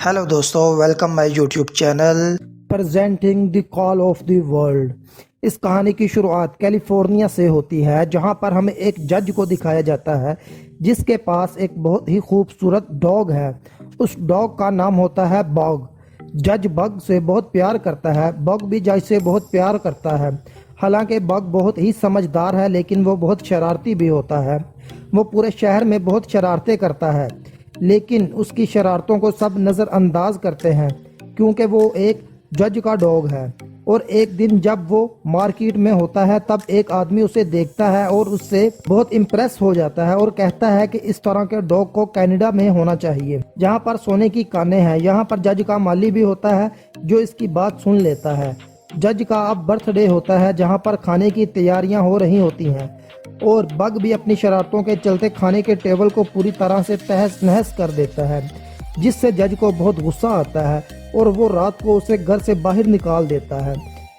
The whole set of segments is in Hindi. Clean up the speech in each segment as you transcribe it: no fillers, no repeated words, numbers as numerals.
हेलो दोस्तों, welcome my YouTube channel presenting the call of the world. इस कहानी की शुरुआत कैलिफोर्निया से होती है, जहां पर हमें एक जज को दिखाया जाता है जिसके पास एक बहुत ही खूबसूरत डॉग है। उस डॉग का नाम होता है बग। जज बग से बहुत प्यार करता है, बग भी जज से बहुत प्यार करता है। हालांकि बग बहुत ही समझदार है, लेकिन वो बहुत शरारती भी होता है। वो पूरे शहर में बहुत शरारतें करता है, लेकिन उसकी शरारतों को सब नज़रअंदाज करते हैं क्योंकि वो एक जज का डॉग है। और एक दिन जब वो मार्केट में होता है, तब एक आदमी उसे देखता है और उससे बहुत इम्प्रेस हो जाता है और कहता है कि इस तरह के डॉग को कनाडा में होना चाहिए, जहाँ पर सोने की कानें हैं। यहाँ पर जज का माली भी होता है जो इसकी बात सुन लेता है। जज का अब बर्थडे होता है, जहाँ पर खाने की तैयारियां हो रही होती हैं और बग भी अपनी शरारतों के चलते खाने के टेबल को पूरी तरह से तहस नहस कर देता है, जिससे जज को बहुत गुस्सा आता है और वो रात को उसे घर से बाहर निकाल देता है।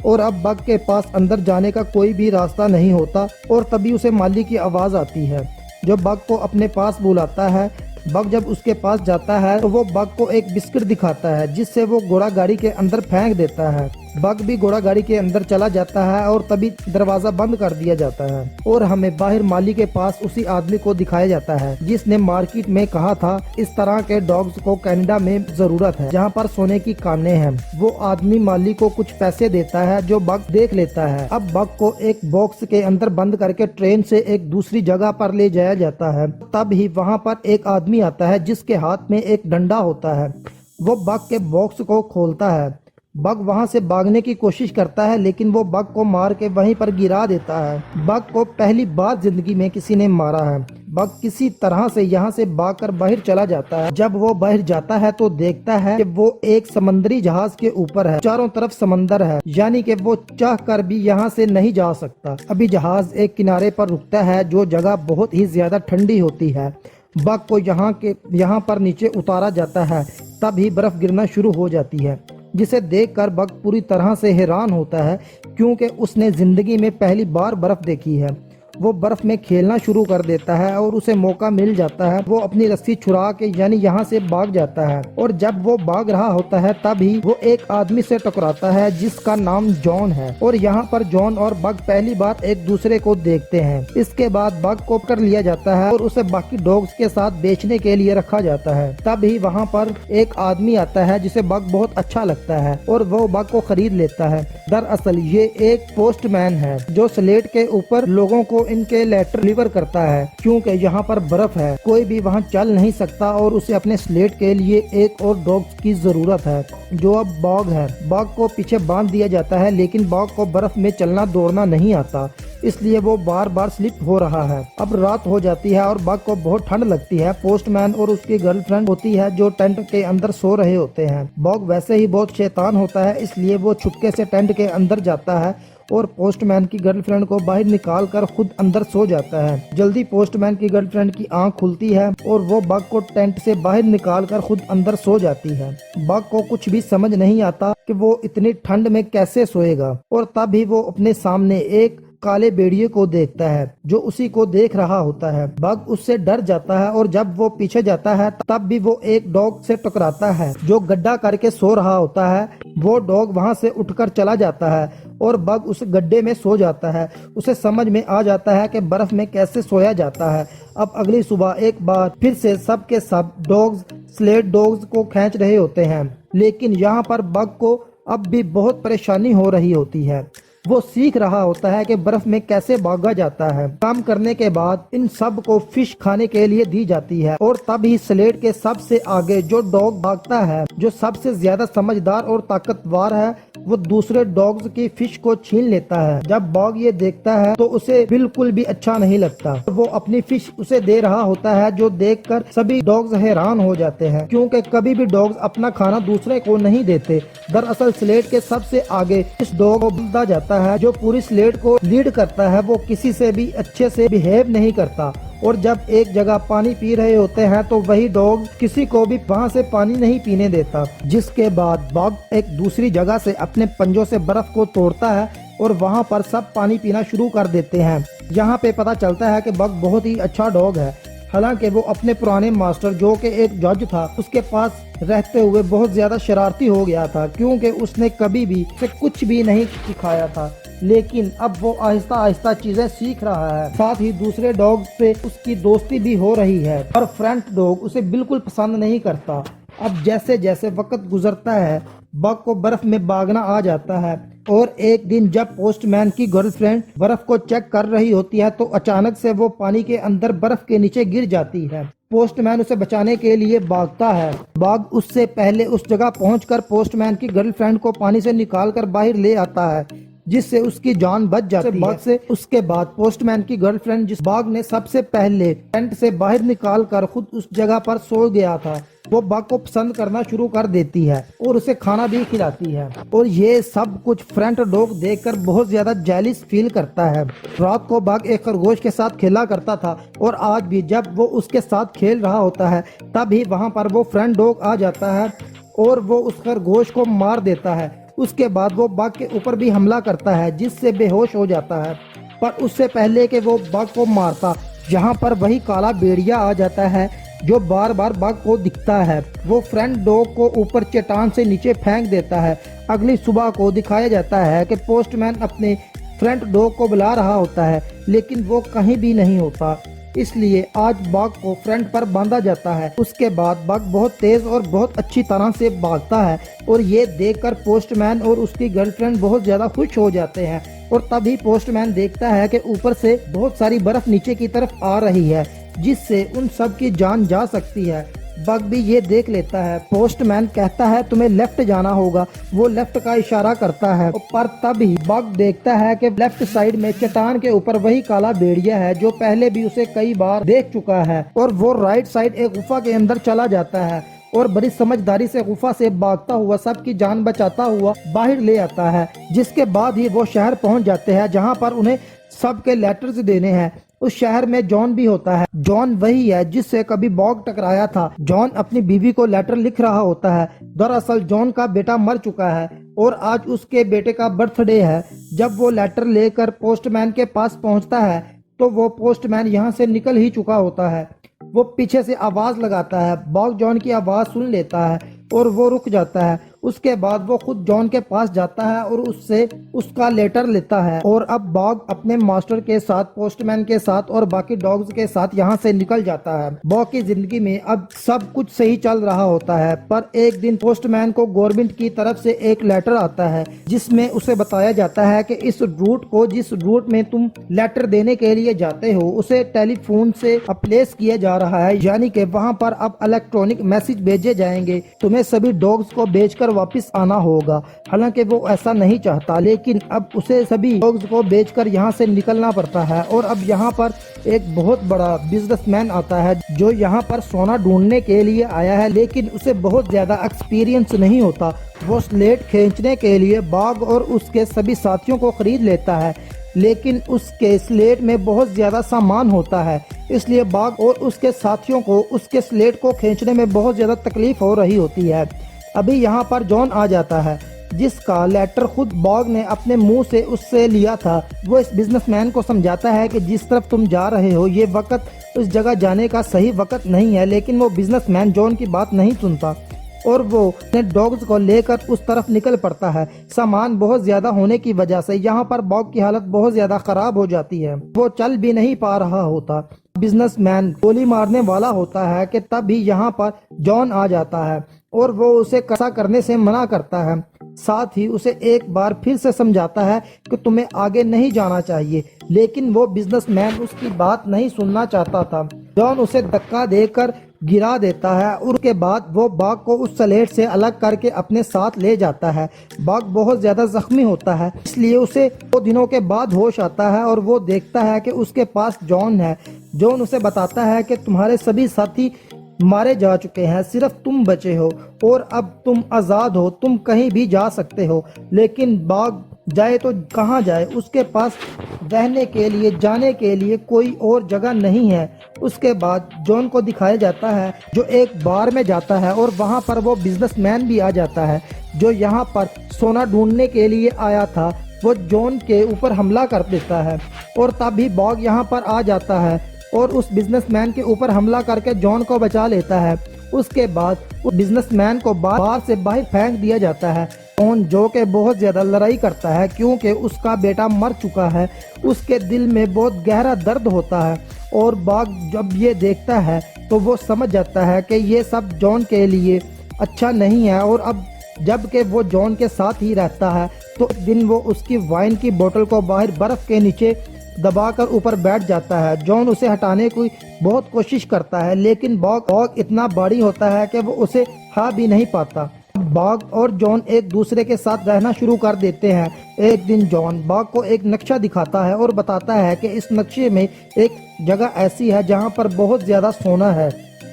और अब बग के पास अंदर जाने का कोई भी रास्ता नहीं होता और तभी उसे माली की आवाज़ आती है जो बग को अपने पास बुलाता है। बग जब उसके पास जाता है तो वो बग को एक बिस्किट दिखाता है, जिससे वो घोड़ा गाड़ी के अंदर फेंक देता है। बग भी घोड़ा गाड़ी के अंदर चला जाता है और तभी दरवाजा बंद कर दिया जाता है और हमें बाहर माली के पास उसी आदमी को दिखाया जाता है जिसने मार्केट में कहा था इस तरह के डॉग्स को कनाडा में जरूरत है, जहाँ पर सोने की कानें हैं। वो आदमी माली को कुछ पैसे देता है जो बग देख लेता है। अब बग को एक बॉक्स के अंदर बंद करके ट्रेन से एक दूसरी जगह पर ले जाया जाता है। तब ही वहाँ पर एक आदमी आता है जिसके हाथ में एक डंडा होता है। वो बग के बॉक्स को खोलता है। बग वहां से भागने की कोशिश करता है, लेकिन वो बग को मार के वहीं पर गिरा देता है। बग को पहली बार जिंदगी में किसी ने मारा है। बग किसी तरह से यहाँ से भागकर बाहर चला जाता है। जब वो बाहर जाता है तो देखता है कि वो एक समंदरी जहाज के ऊपर है, चारों तरफ समंदर है, यानी कि वो चाह कर भी यहाँ से नहीं जा सकता। अभी जहाज एक किनारे पर रुकता है, जो जगह बहुत ही ज्यादा ठंडी होती है। बग को यहाँ पर नीचे उतारा जाता है, तभी बर्फ गिरना शुरू हो जाती है, जिसे देखकर बग पूरी तरह से हैरान होता है क्योंकि उसने जिंदगी में पहली बार बर्फ देखी है। वो बर्फ में खेलना शुरू कर देता है और उसे मौका मिल जाता है। वो अपनी रस्सी छुड़ा के यानी यहाँ से भाग जाता है और जब वो भाग रहा होता है तभी वो एक आदमी से टकराता है जिसका नाम जॉन है। और यहाँ पर जॉन और बग पहली बार एक दूसरे को देखते हैं। इसके बाद बग को पकड़ लिया जाता है और उसे बाकी डॉग्स के साथ बेचने के लिए रखा जाता है। तभी वहाँ पर एक आदमी आता है जिसे बग बहुत अच्छा लगता है और वो बग को खरीद लेता है। दरअसल ये एक पोस्टमैन है जो स्लेट के ऊपर लोगों को इनके लेटर डिलीवर करता है, क्योंकि यहाँ पर बर्फ है, कोई भी वहाँ चल नहीं सकता और उसे अपने स्लेट के लिए एक और डॉग की जरूरत है जो अब बॉग है। बॉग को पीछे बांध दिया जाता है, लेकिन बॉग को बर्फ में चलना दौड़ना नहीं आता, इसलिए वो बार बार स्लिप हो रहा है। अब रात हो जाती है और बग को बहुत ठंड लगती है। पोस्टमैन और उसकी गर्लफ्रेंड होती है जो टेंट के अंदर सो रहे होते हैं। बग वैसे ही बहुत शैतान होता है, इसलिए वो छुपके से टेंट के अंदर जाता है और पोस्टमैन की गर्लफ्रेंड को बाहर निकाल कर खुद अंदर सो जाता है। जल्दी पोस्टमैन की गर्लफ्रेंड की आंख खुलती है और वो बग को टेंट से बाहर निकाल कर खुद अंदर सो जाती है। बग को कुछ भी समझ नहीं आता कि वो इतनी ठंड में कैसे सोएगा और तभी वो अपने सामने एक काले भेड़िए को देखता है जो उसी को देख रहा होता है। बग उससे डर जाता है और जब वो पीछे जाता है तब भी वो एक डॉग से टकराता है जो गड्ढा करके सो रहा होता है। वो डॉग वहां से उठकर चला जाता है और बग उस गड्ढे में सो जाता है। उसे समझ में आ जाता है कि बर्फ में कैसे सोया जाता है। अब अगली सुबह एक बार फिर से सब के सब डॉग्स स्लेट डॉग्स को खींच रहे होते हैं, लेकिन यहाँ पर बग को अब भी बहुत परेशानी हो रही होती है। वो सीख रहा होता है कि बर्फ में कैसे भागा जाता है। काम करने के बाद इन सब को फिश खाने के लिए दी जाती है और तभी स्लेट के सबसे आगे जो डॉग भागता है, जो सबसे ज्यादा समझदार और ताकतवर है, वो दूसरे डॉग्स की फिश को छीन लेता है। जब बॉग ये देखता है तो उसे बिल्कुल भी अच्छा नहीं लगता। वो अपनी फिश उसे दे रहा होता है, जो देखकर सभी डॉग्स हैरान हो जाते हैं क्योंकि कभी भी डॉग्स अपना खाना दूसरे को नहीं देते। दरअसल स्लेट के सबसे आगे इस डॉग को बुलदा जाता है जो पूरी स्लेट को लीड करता है। वो किसी से भी अच्छे से बिहेव नहीं करता और जब एक जगह पानी पी रहे होते हैं तो वही डॉग किसी को भी वहां से पानी नहीं पीने देता। जिसके बाद बग एक दूसरी जगह से अपने पंजों से बर्फ को तोड़ता है और वहां पर सब पानी पीना शुरू कर देते हैं। यहाँ पे पता चलता है कि बग बहुत ही अच्छा डॉग है। हालांकि वो अपने पुराने मास्टर जो कि एक जज था उसके पास रहते हुए बहुत ज्यादा शरारती हो गया था, क्योंकि उसने कभी भी उसे कुछ भी नहीं सिखाया था। लेकिन अब वो आहिस्ता आहिस्ता चीजें सीख रहा है। साथ ही दूसरे डॉग से उसकी दोस्ती भी हो रही है और फ्रंट डॉग उसे बिल्कुल पसंद नहीं करता। अब जैसे जैसे वक्त गुजरता है बग को बर्फ में भागना आ जाता है और एक दिन जब पोस्टमैन की गर्लफ्रेंड बर्फ को चेक कर रही होती है तो अचानक से वो पानी के अंदर बर्फ के नीचे गिर जाती है। पोस्टमैन उसे बचाने के लिए भागता है। बग उससे पहले उस जगह पहुंचकर पोस्टमैन की गर्लफ्रेंड को पानी से निकालकर बाहर ले आता है, जिससे उसकी जान बच जाती है। से उसके बाद पोस्टमैन की गर्लफ्रेंड जिस बाग ने सबसे पहले टेंट से बाहर निकाल कर खुद उस जगह पर सो गया था, वो बाग को पसंद करना शुरू कर देती है और उसे खाना भी खिलाती है। और ये सब कुछ फ्रंट डॉग देखकर बहुत ज्यादा जेलिस फील करता है। रात को बाग एक खरगोश के साथ खेला करता था और आज भी जब वो उसके साथ खेल रहा होता है तभी वहाँ पर वो फ्रंट डॉग आ जाता है और वो उस खरगोश को मार देता है। उसके बाद वो बाघ के ऊपर भी हमला करता है जिससे बेहोश हो जाता है। पर उससे पहले कि वो बाघ को मारता, यहाँ पर वही काला भेड़िया आ जाता है जो बार बार बाघ को दिखता है। वो फ्रंट डॉग को ऊपर चट्टान से नीचे फेंक देता है। अगली सुबह को दिखाया जाता है कि पोस्टमैन अपने फ्रंट डॉग को बुला रहा होता है लेकिन वो कहीं भी नहीं होता, इसलिए आज बाघ को फ्रंट पर बांधा जाता है। उसके बाद बाघ बहुत तेज और बहुत अच्छी तरह से भागता है और ये देखकर पोस्टमैन और उसकी गर्लफ्रेंड बहुत ज्यादा खुश हो जाते हैं। और तभी पोस्टमैन देखता है कि ऊपर से बहुत सारी बर्फ नीचे की तरफ आ रही है जिससे उन सब की जान जा सकती है। बग भी ये देख लेता है। पोस्टमैन कहता है तुम्हें लेफ्ट जाना होगा। वो लेफ्ट का इशारा करता है पर तभी बग देखता है कि लेफ्ट साइड में चट्टान के ऊपर वही काला भेड़िया है जो पहले भी उसे कई बार देख चुका है। और वो राइट साइड एक गुफा के अंदर चला जाता है और बड़ी समझदारी से गुफा से भागता हुआ सबकी जान बचाता हुआ बाहर ले आता है। जिसके बाद ही वो शहर पहुंच जाते हैं जहां पर उन्हें सबके लेटर्स देने हैं। उस शहर में जॉन भी होता है। जॉन वही है जिससे कभी बॉग टकराया था। जॉन अपनी बीवी को लेटर लिख रहा होता है। दरअसल जॉन का बेटा मर चुका है और आज उसके बेटे का बर्थडे है। जब वो लेटर लेकर पोस्टमैन के पास पहुंचता है तो वो पोस्टमैन यहाँ से निकल ही चुका होता है। वो पीछे से आवाज लगाता है। बॉग जॉन की आवाज सुन लेता है और वो रुक जाता है। उसके बाद वो खुद जॉन के पास जाता है और उससे उसका लेटर लेता है। और अब बॉग अपने मास्टर के साथ, पोस्टमैन के साथ और बाकी डॉग्स के साथ यहाँ से निकल जाता है। बॉग की जिंदगी में अब सब कुछ सही चल रहा होता है पर एक दिन पोस्टमैन को गवर्नमेंट की तरफ से एक लेटर आता है जिसमें उसे बताया जाता है कि इस रूट को, जिस रूट में तुम लेटर देने के लिए जाते हो, उसे टेलीफोन से अपलेस किया जा रहा है, यानी कि वहाँ पर अब इलेक्ट्रॉनिक मैसेज भेजे जाएंगे। तुम्हें सभी डॉग्स को बेचकर वापस आना होगा। हालांकि वो ऐसा नहीं चाहता लेकिन अब उसे सभी डॉग्स को बेचकर यहाँ से निकलना पड़ता है। और अब यहाँ पर एक बहुत बड़ा बिजनेसमैन आता है जो यहाँ पर सोना ढूंढने के लिए आया है लेकिन उसे बहुत ज्यादा एक्सपीरियंस नहीं होता। वो स्लेट खींचने के लिए बाघ और उसके सभी साथियों को खरीद लेता है लेकिन उसके स्लेट में बहुत ज्यादा सामान होता है, इसलिए बाघ और उसके साथियों को उसके स्लेट को खींचने में बहुत ज्यादा तकलीफ हो रही होती है। अभी यहाँ पर जॉन आ जाता है जिसका लेटर खुद बॉग ने अपने मुंह से उससे लिया था। वो इस बिजनेसमैन को समझाता है कि जिस तरफ तुम जा रहे हो ये वक्त उस जगह जाने का सही वक्त नहीं है, लेकिन वो बिजनेसमैन जॉन की बात नहीं सुनता और वो अपने डॉग्स को लेकर उस तरफ निकल पड़ता है। सामान बहुत ज्यादा होने की वजह से यहाँ पर बॉग की हालत बहुत ज्यादा खराब हो जाती है। वो चल भी नहीं पा रहा होता। बिजनेसमैन गोली मारने वाला होता है कि तभी यहाँ पर जॉन आ जाता है और वो उसे ऐसा करने से मना करता है। साथ ही उसे एक बार फिर से समझाता है कि तुम्हें आगे नहीं जाना चाहिए, लेकिन वो बिजनेसमैन उसकी बात नहीं सुनना चाहता था। जॉन उसे धक्का देकर गिरा देता है और उसके बाद वो बाघ को उस स्लेट से अलग करके अपने साथ ले जाता है। बाघ बहुत ज्यादा जख्मी होता है, इसलिए उसे 2 दिनों के बाद होश आता है और वो देखता है कि उसके पास जॉन है। जॉन उसे बताता है कि तुम्हारे सभी साथी मारे जा चुके हैं, सिर्फ तुम बचे हो और अब तुम आजाद हो, तुम कहीं भी जा सकते हो। लेकिन बाघ जाए तो कहाँ जाए, उसके पास रहने के लिए, जाने के लिए कोई और जगह नहीं है। उसके बाद जॉन को दिखाया जाता है जो एक बार में जाता है और वहाँ पर वो बिजनेसमैन भी आ जाता है जो यहाँ पर सोना ढूंढने के लिए आया था। वो जॉन के ऊपर हमला कर देता है और तभी बॉग यहाँ पर आ जाता है और उस बिजनेसमैन के ऊपर हमला करके जॉन को बचा लेता है। उसके बाद उस बिजनेसमैन को बार से बाहर फेंक दिया जाता है। जॉन जो के बहुत ज़्यादा लड़ाई करता है क्योंकि उसका बेटा मर चुका है। उसके दिल में बहुत गहरा दर्द होता है और बाघ जब ये देखता है तो वो समझ जाता है कि ये सब जॉन के लिए अच्छा नहीं है। और अब जबकि वो जॉन के साथ ही रहता है तो एक दिन वो उसकी वाइन की बोतल को बाहर बर्फ़ के नीचे दबाकर ऊपर बैठ जाता है। जॉन उसे हटाने की बहुत कोशिश करता है लेकिन बाघ इतना भारी होता है कि वो उसे उठा भी नहीं पाता। बाघ और जॉन एक दूसरे के साथ रहना शुरू कर देते हैं। एक दिन जॉन बाघ को एक नक्शा दिखाता है और बताता है कि इस नक्शे में एक जगह ऐसी है जहां पर बहुत ज़्यादा सोना है।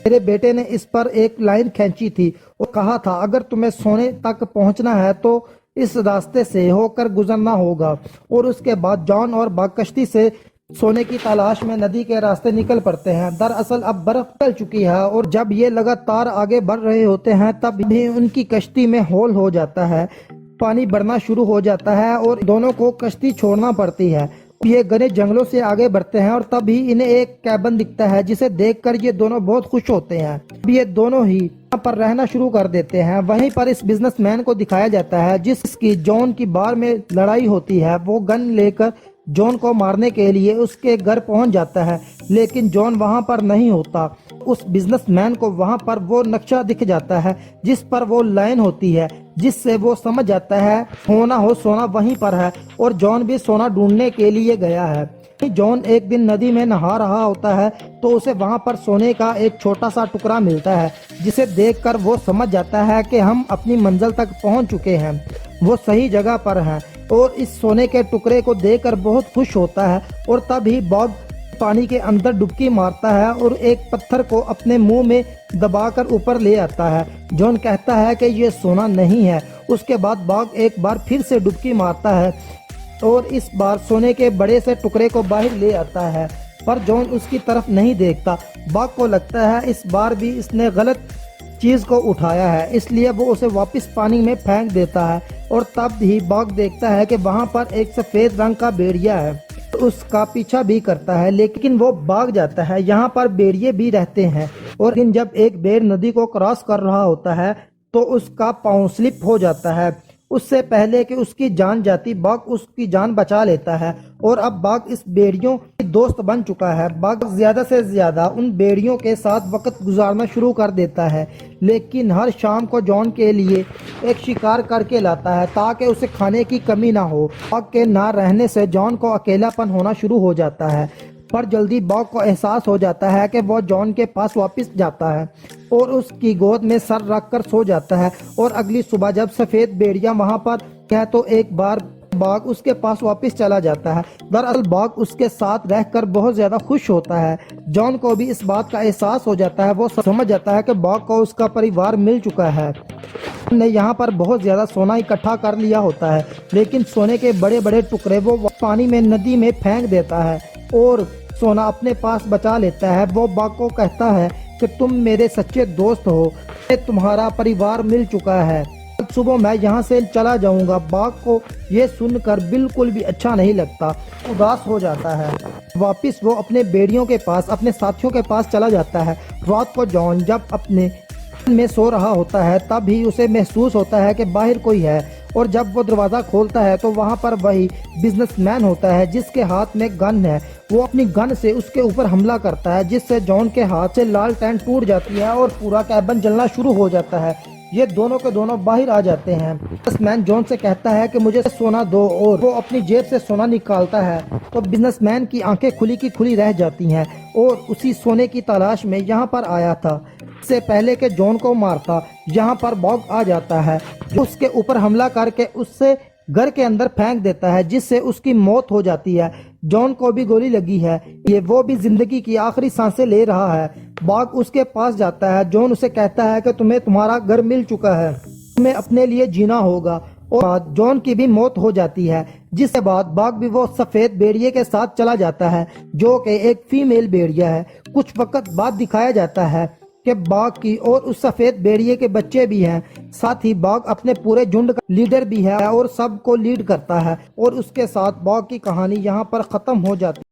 मेरे बेटे ने इस पर एक लाइन खींची थी और कहा था अगर तुम्हें सोने तक पहुंचना है तो इस रास्ते से होकर गुजरना होगा। और उसके बाद जॉन और बाघ कश्ती से सोने की तलाश में नदी के रास्ते निकल पड़ते हैं। दरअसल अब बर्फ पिघल चुकी है और जब ये लगातार आगे बढ़ रहे होते हैं तब भी उनकी कश्ती में होल हो जाता है। पानी बढ़ना शुरू हो जाता है और दोनों को कश्ती छोड़ना पड़ती है। ये घने जंगलों से आगे बढ़ते हैं और तभी इन्हें एक कैबन दिखता है जिसे देखकर ये दोनों बहुत खुश होते हैं। ये दोनों ही यहाँ पर रहना शुरू कर देते हैं। वहीं पर इस बिजनेसमैन को दिखाया जाता है जिसकी जॉन की बार में लड़ाई होती है। वो गन लेकर जॉन को मारने के लिए उसके घर पहुंच जाता है लेकिन जॉन वहां पर नहीं होता। उस बिजनेसमैन को वहां पर वो नक्शा दिख जाता है जिस पर वो लाइन होती है जिससे वो समझ जाता है होना हो सोना वहीं पर है और जॉन भी सोना ढूंढने के लिए गया है। जॉन एक दिन नदी में नहा रहा होता है तो उसे वहां पर सोने का एक छोटा सा टुकड़ा मिलता है जिसे देखकर वो समझ जाता है कि हम अपनी मंजिल तक पहुंच चुके हैं, वो सही जगह पर हैं। और इस सोने के टुकड़े को देखकर बहुत खुश होता है और तभी बाघ पानी के अंदर डुबकी मारता है और एक पत्थर को अपने मुंह में दबाकर ऊपर ले आता है। जॉन कहता है कि ये सोना नहीं है। उसके बाद बाघ एक बार फिर से डुबकी मारता है और इस बार सोने के बड़े से टुकड़े को बाहर ले आता है पर जॉन उसकी तरफ नहीं देखता। बाघ को लगता है इस बार भी इसने गलत चीज़ को उठाया है इसलिए वो उसे वापस पानी में फेंक देता है। और तब ही बाघ देखता है कि वहाँ पर एक सफ़ेद रंग का भेड़िया है तो उसका पीछा भी करता है लेकिन वो भाग जाता है। यहाँ पर भेड़िए भी रहते हैं और जब एक भेड़ नदी को क्रॉस कर रहा होता है तो उसका पाँव स्लिप हो जाता है। उससे पहले कि उसकी जान जाती बाघ उसकी जान बचा लेता है और अब बाघ इस भेड़ियों की दोस्त बन चुका है। बाघ ज़्यादा से ज़्यादा उन भेड़ियों के साथ वक्त गुजारना शुरू कर देता है लेकिन हर शाम को जॉन के लिए एक शिकार करके लाता है ताकि उसे खाने की कमी ना हो। बाघ के ना रहने से जॉन को अकेलापन होना शुरू हो जाता है पर जल्दी बाघ को एहसास हो जाता है कि वो जॉन के पास वापस जाता है और उसकी गोद में सर रखकर सो जाता है। और अगली सुबह जब सफ़ेद भेड़िया वहाँ पर है तो एक बार बाघ उसके पास वापस चला जाता है। दरअसल बाघ उसके साथ रहकर बहुत ज़्यादा खुश होता है। जॉन को भी इस बात का एहसास हो जाता है। वो समझ जाता है कि बाघ को उसका परिवार मिल चुका है। ने यहाँ पर बहुत ज़्यादा सोना इकट्ठा कर लिया होता है लेकिन सोने के बड़े बड़े टुकड़े वो पानी में नदी में फेंक देता है और सोना अपने पास बचा लेता है। वो बाघ को कहता है कि तुम मेरे सच्चे दोस्त हो, तुम्हारा परिवार मिल चुका है, सुबह मैं यहाँ से चला जाऊँगा। बाघ को ये सुनकर बिल्कुल भी अच्छा नहीं लगता, उदास हो जाता है। वापस वो अपने भेड़ियों के पास अपने साथियों के पास चला जाता है। रात को जॉन जब अपने में सो रहा होता है तब ही उसे महसूस होता है कि बाहर कोई है और जब वो दरवाज़ा खोलता है तो वहाँ पर वही बिजनेसमैन होता है जिसके हाथ में गन है। वो अपनी गन से उसके ऊपर हमला करता है जिससे जॉन के हाथ से लालटेन टूट जाती है और पूरा कैबिन जलना शुरू हो जाता है। ये दोनों के दोनों बाहर आ जाते हैं। बिजनेसमैन जॉन से कहता है कि मुझे सोना दो और वो अपनी जेब से सोना निकालता है तो बिजनेसमैन की आंखें खुली की खुली रह जाती हैं और उसी सोने की तलाश में यहाँ पर आया था। इससे पहले कि जॉन को मारता यहाँ पर बाघ आ जाता है जो उसके ऊपर हमला करके उससे घर के अंदर फेंक देता है जिससे उसकी मौत हो जाती है। जॉन को भी गोली लगी है, ये वो भी जिंदगी की आखिरी सांसें ले रहा है। बाघ उसके पास जाता है। जॉन उसे कहता है कि तुम्हें तुम्हारा घर मिल चुका है, तुम्हें अपने लिए जीना होगा। और जॉन की भी मौत हो जाती है जिसके बाद बाघ भी वो सफ़ेद भेड़िए के साथ चला जाता है जो कि एक फीमेल भेड़िया है। कुछ वक्त बाद दिखाया जाता है कि बाघ की और उस सफ़ेद भेड़िए के बच्चे भी हैं। साथ ही बाघ अपने पूरे झुंड का लीडर भी है और सबको लीड करता है और उसके साथ बाघ की कहानी यहाँ पर ख़त्म हो जाती है।